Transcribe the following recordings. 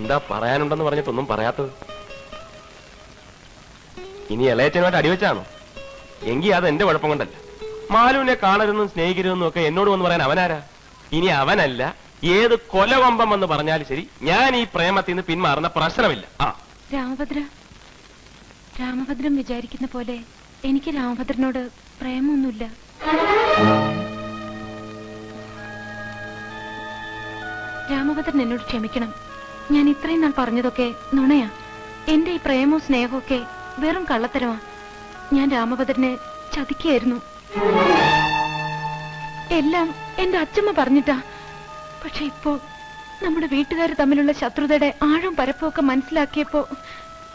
എന്താ പറയാനുണ്ടെന്ന് പറഞ്ഞിട്ടൊന്നും പറയാത്തത്? ഇനി ഇളയച്ചനുമായിട്ട് അടിവെച്ചാണോ? എങ്കിൽ അത് എന്റെ കുഴപ്പം കൊണ്ടല്ല. മാലുവിനെ കാണരുതെന്നും സ്നേഹിക്കരുതെന്നും ഒക്കെ എന്നോട് വന്ന് പറയാൻ അവനാരാ? ഇനി അവനല്ല, ഏത് കൊലവമ്പം എന്ന് പറഞ്ഞാലും ശരി, ഞാൻ ഈ പ്രേമത്തിൽ നിന്ന് പിന്മാറുന്ന പ്രശ്നമില്ല. രാമഭദ്രൻ വിചാരിക്കുന്ന പോലെ എനിക്ക് രാമഭദ്രനോട് പ്രേമൊന്നുമില്ല. രാമഭദ്രൻ എന്നോട് ക്ഷമിക്കണം. ഞാൻ ഇത്രയും നാൾ പറഞ്ഞതൊക്കെ നുണയാ. എന്റെ ഈ പ്രേമവും സ്നേഹവും ഒക്കെ വെറും കള്ളത്തരമാ. ഞാൻ രാമഭദ്രനെ ചതിക്കായിരുന്നു. എല്ലാം എന്റെ അച്ഛമ്മ പറഞ്ഞിട്ടാ. പക്ഷെ ഇപ്പോ നമ്മുടെ വീട്ടുകാർ തമ്മിലുള്ള ശത്രുതയുടെ ആഴം പരപ്പുമൊക്കെ മനസ്സിലാക്കിയപ്പോ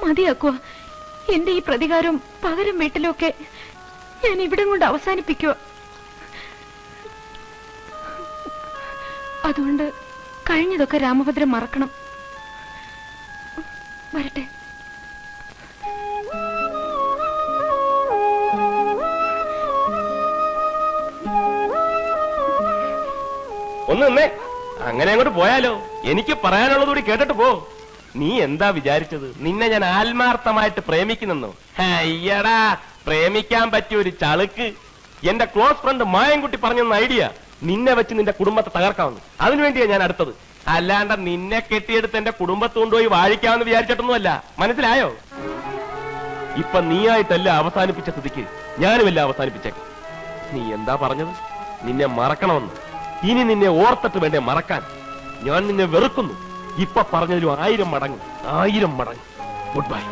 മതിയാക്കുക. എന്റെ ഈ പ്രതികാരവും പകരം വീട്ടിലൊക്കെ ഞാൻ ഇവിടെ കൊണ്ട് അവസാനിപ്പിക്കുക. അതുകൊണ്ട് കഴിഞ്ഞതൊക്കെ രാമഭദ്രൻ മറക്കണം. വരട്ടെ. ഒന്ന് നിന്നേ, അങ്ങനെ അങ്ങോട്ട് പോയാലോ? എനിക്ക് പറയാനുള്ളതുകൂടി കേട്ടിട്ട് പോ. നീ എന്താ വിചാരിച്ചത്? നിന്നെ ഞാൻ ആത്മാർത്ഥമായിട്ട് പ്രേമിക്കുന്നെന്നോ? അയ്യടാ, പ്രേമിക്കാൻ പറ്റിയ ഒരു ചളുക്ക് എന്റെ ക്ലോസ് ഫ്രണ്ട് മായൻകുട്ടി പറഞ്ഞെന്ന ഐഡിയ. നിന്നെ വെച്ച് നിന്റെ കുടുംബത്തെ തകർക്കാവുന്നു. അതിനുവേണ്ടിയാ ഞാൻ അടുത്തത്. അല്ലാണ്ട് നിന്നെ കെട്ടിയെടുത്ത് എന്റെ കുടുംബത്ത് കൊണ്ടുപോയി വാഴിക്കാമെന്ന് വിചാരിച്ചിട്ടൊന്നുമല്ല. മനസ്സിലായോ? ഇപ്പൊ നീയായിട്ടല്ല അവസാനിപ്പിച്ച സ്ഥിതിക്ക് ഞാനുമല്ല അവസാനിപ്പിച്ചേക്കാം. നീ എന്താ പറഞ്ഞത്? നിന്നെ മറക്കണമെന്ന്. ഇനി നിന്നെ ഓർത്തിട്ട് വേണ്ടേ മറക്കാൻ? ഞാൻ നിന്നെ വെറുക്കുന്നു. ഇപ്പൊ പറഞ്ഞതിലും 1000 മടങ്ങ്, 1000 മടങ്ങ്. Good bye.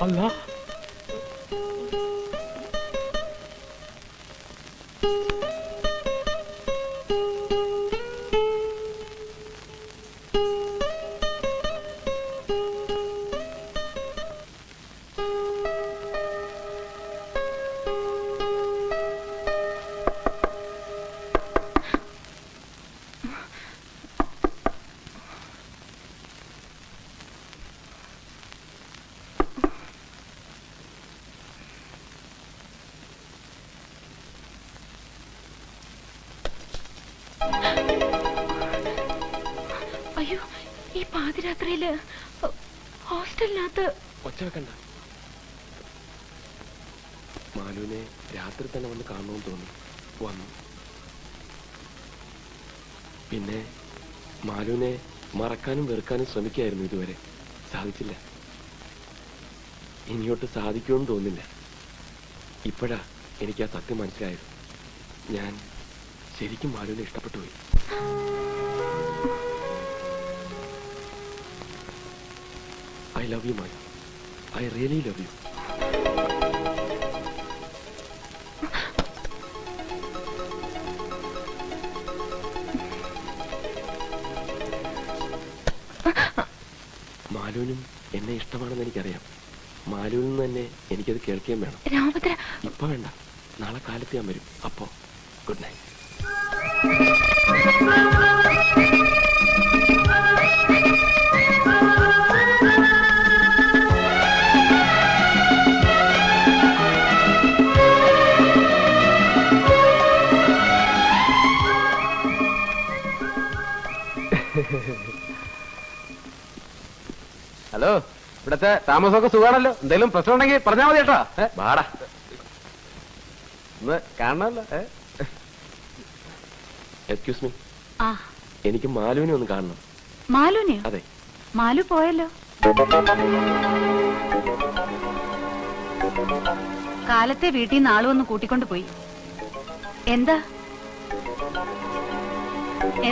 Allah. അയ്യോ, ഈ പാതിരാത്രിയില് ഹോസ്റ്റലിനകത്ത് ഒച്ച വെക്കണ്ട. മാലുവിനെ രാത്രി തന്നെ വന്ന് കാണണമെന്ന് തോന്നി. വന്നു. പിന്നെ മാലുവിനെ മറക്കാനും വെറുക്കാനും ശ്രമിക്കായിരുന്നു. ഇതുവരെ സാധിച്ചില്ല. ഇനിയോട്ട് സാധിക്കുമെന്ന് തോന്നില്ല. ഇപ്പോഴാ എനിക്ക് ആ സത്യം മനസ്സിലായത്. ഞാൻ ശരിക്കും മാലുവിനെ ഇഷ്ടപ്പെട്ടു പോയി. I love you, Maya. I really love you. മാലുവിനും എന്നെ ഇഷ്ടമാണെന്ന് എനിക്കറിയാം. മാലുവിൽ നിന്ന് തന്നെ എനിക്കത് കേൾക്കുകയും വേണം. ഇപ്പൊ വേണ്ട, നാളെ കാലത്ത് ഞാൻ വരും. അപ്പോ ഗുഡ് നൈറ്റ്. ഹലോ, ഇവിടത്തെ താമസമൊക്കെ സുഖാണല്ലോ? എന്തെങ്കിലും പ്രശ്നം ഉണ്ടെങ്കിൽ പറഞ്ഞാൽ മതി കേട്ടോ. വാടാ, ഒന്ന് കാണണമല്ലോ. എക്സ്ക്യൂസ് മീ, എനിക്ക് മാലുവിനെ ഒന്ന് കാണണം. മാലുവിനെയോ? അതെ. മാലു പോയല്ലോ. കാലത്തെ വീട്ടിൽ നിന്ന് ആള് വന്ന് കൂട്ടിക്കൊണ്ട് പോയി. എന്താ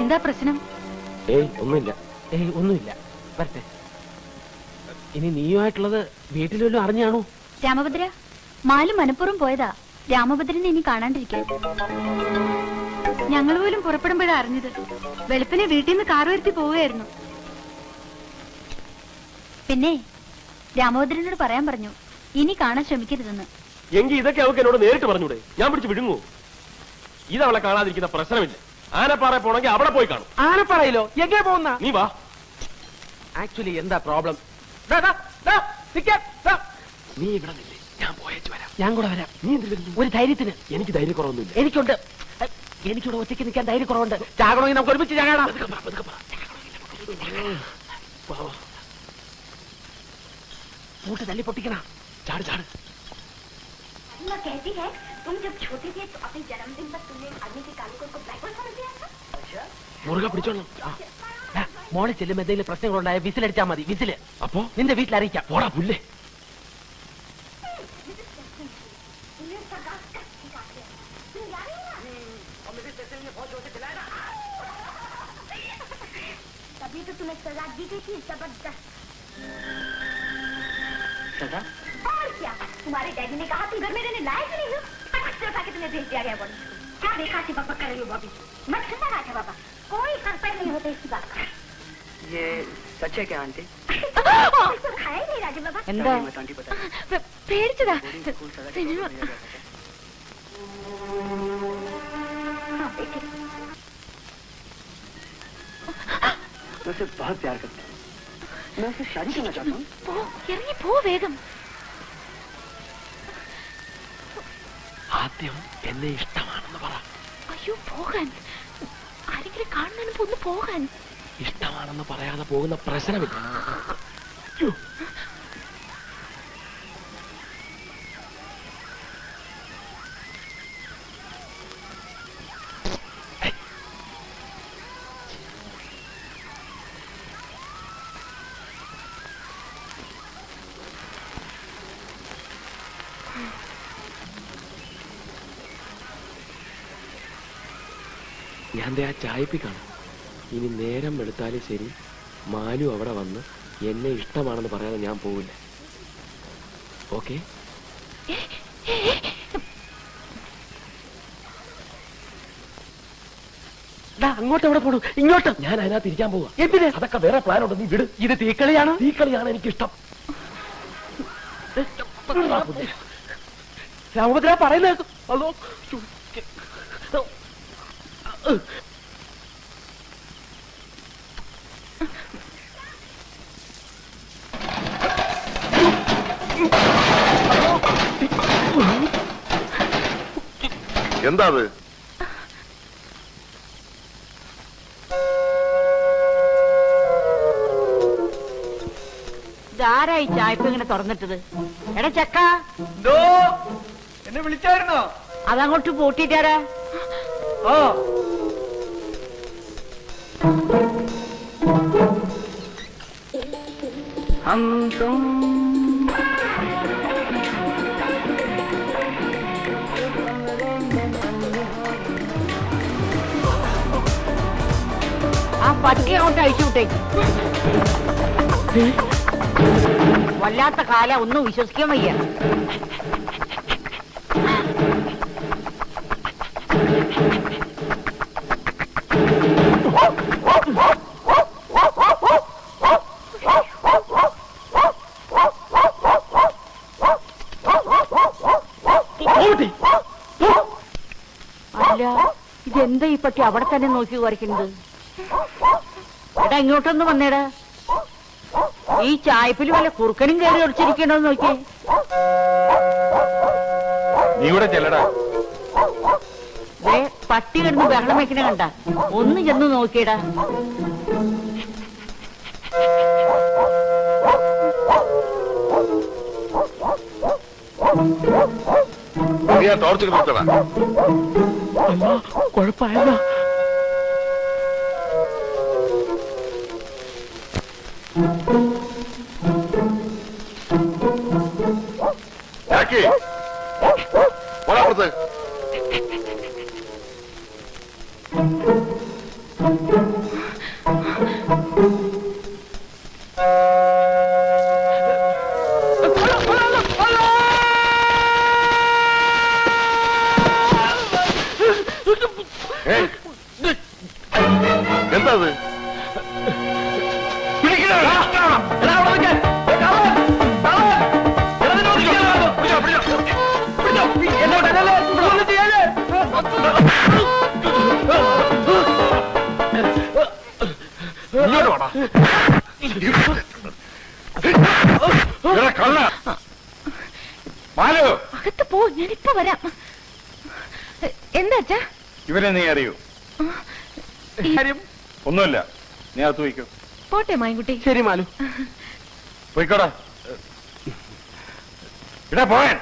എന്താ പ്രശ്നം? ഏയ് ഒന്നുമില്ല. ഒന്നുമില്ല, വരട്ടെ. ഇനി നീയുമായിട്ടുള്ളത് വീട്ടിൽ വല്ലതും അറിഞ്ഞാണോ? രാമഭദ്ര, മാലു മനഃപൂർവ്വം പോയതാ രാമഭദ്രനെ ഇനി കാണാണ്ടിരിക്കാൻ. ഞങ്ങൾ പോലും പുറപ്പെടുമ്പോഴാ അറിഞ്ഞത്. വെളുപ്പിനെ വീട്ടിൽ നിന്ന് കാർ വരുത്തി പോവുകയായിരുന്നു. പിന്നെ രാമോദരനോട് പറയാൻ പറഞ്ഞു ഇനി കാണാൻ ശ്രമിക്കരുതെന്ന്. എങ്കിൽ ഇതൊക്കെ അവൾക്ക് എന്നോട് നേരിട്ട് പറഞ്ഞൂടെ? ഞാൻ പിടിച്ച് വിഴുങ്ങൂ. ഇതവളെ കാണാതിരിക്കുന്ന പ്രശ്നമില്ല. ആനപ്പാറ പോണെങ്കിൽ അവിടെ പോയി കാണും. ആനപ്പാറയിലോ? എങ്ങനെ പോകുന്ന? നീ വാ. ആക്ച്വലി എന്താ പ്രോബ്ലം? നീ ഇവിടെ നില്ലേ, ഞാൻ പോയേച്ചു വരാം. ഞാൻ കൂടെ വരാം. നീ എന്ത് വരുന്നു? ഒരു ധൈര്യത്തിന്. എനിക്ക് ധൈര്യക്കുറവൊന്നുമില്ല. എനിക്കുണ്ട്. എനിക്കിവിടെ ഒറ്റയ്ക്ക് നിൽക്കാൻ ധൈര്യക്കുറവുണ്ട്. ചാകണമെങ്കിൽ നമുക്ക് ഒരുമിച്ച് ചാകണം. കൂട്ട് തല്ലി പൊട്ടിക്കണ. ചാട് ചാട്. മുറുക പിടിച്ചോളണം. മോളെ ചെല്ലുമ്പോ എന്തെങ്കിലും പ്രശ്നങ്ങളുണ്ടായ വിസിലടിച്ചാൽ മതി. വിസില് അപ്പോ നിന്റെ വീട്ടിൽ അറിയിക്കാം. പോടാ പുല്ലേ. तुम्हारे डैडी ने कहा तुम घर में रहने लायक नहीं हो, उठा के तुम्हें भेज दिया गया बॉडी। क्या देखा थी पापा कर रही हो बॉडी? मैं ठंडा रहा था पापा, कोई फर्क नहीं होता इसकी बात का। ये सच है क्या आंटी? खाए नहीं राजू बाबा। എന്താ आंटी बता പേടിച്ചതാ? സിനിമ मैं उसे बहुत प्यार करता हूँ, मैं उससे शादी करना चाहता हूँ। ഇറങ്ങി പോ വേഗം. ആദ്യം എന്നെ ഇഷ്ടമാണെന്ന് പറ. അയ്യോ പോകാൻ. ആരെങ്കിലും കാണുന്നതിന് മുമ്പ് ഒന്ന് പോകാൻ. ഇഷ്ടമാണെന്ന് പറയാതെ പോകുന്ന പ്രശ്നമില്ല. ഞാൻ ആ ചായപ്പി കാണും. ഇനി നേരം വെളുത്താലും ശരി, മാലു അവിടെ വന്ന് എന്നെ ഇഷ്ടമാണെന്ന് പറയാതെ ഞാൻ പോവില്ല. ഓക്കെ? അങ്ങോട്ട് എവിടെ പോണു? ഇങ്ങോട്ട്. ഞാൻ അതിനകത്ത് ഇരിക്കാൻ പോവാ. എന്തിന്? അതൊക്കെ വേറെ പ്ലാനുണ്ട്, നീ വിട്. ഇത് തീക്കളിയാണ്. തീക്കളിയാണ് എനിക്കിഷ്ടം. രാമഭദ്ര പറയുന്നത് അതോ എന്താ അത്? ഇതാരായി ചായപ്പ് ഇങ്ങനെ തുറന്നിട്ടത്? എടാ ചക്ക, എന്നെ വിളിച്ചായിരുന്നോ? അതങ്ങോട്ട് പൂട്ടിട്ടാരാ? ഓ ആ പതുക്കെ അങ്ങോട്ട് അഴിച്ചു വിട്ടേക്ക്. വല്ലാത്ത കാല, ഒന്നും വിശ്വസിക്കാൻ വയ്യ. അല്ല, ഇതെന്താ ഈ പട്ടി അവിടെ തന്നെ നോക്കി കുറയ്ക്കുന്നത്? എടാ ഇങ്ങോട്ടൊന്ന് വന്നേടാ. ഈ ചായപ്പിൽ വല്ല കുറുക്കനും കയറി ഒളിച്ചിരിക്കണോ നോക്കിയേ. നീ ഇവിടെ ചെല്ലടാ. പട്ടി കിടന്ന് ബഹളം വെക്കണ കണ്ട, ഒന്ന് ചെന്ന് നോക്കിയടാ. നീ ആ ടോർച്ച് നിർത്തടാ. കുഴപ്പമായതാ. പോടാപ്പുറത്ത്. എന്താ അത്? എടാ കള്ള മാലു, അകത്ത് പോ, ഞാനിപ്പോ വരാം. എന്താ അച്ഛാ? ഇവനെ നീ അറിയൂ? കാര്യം ഒന്നുമില്ല, നീ അകത്ത് പോയിക്കോ. പോട്ടെ മായൻകുട്ടി. ശരി മാലു. പോയിക്കോടാ. ഇടാ പോയാൻ.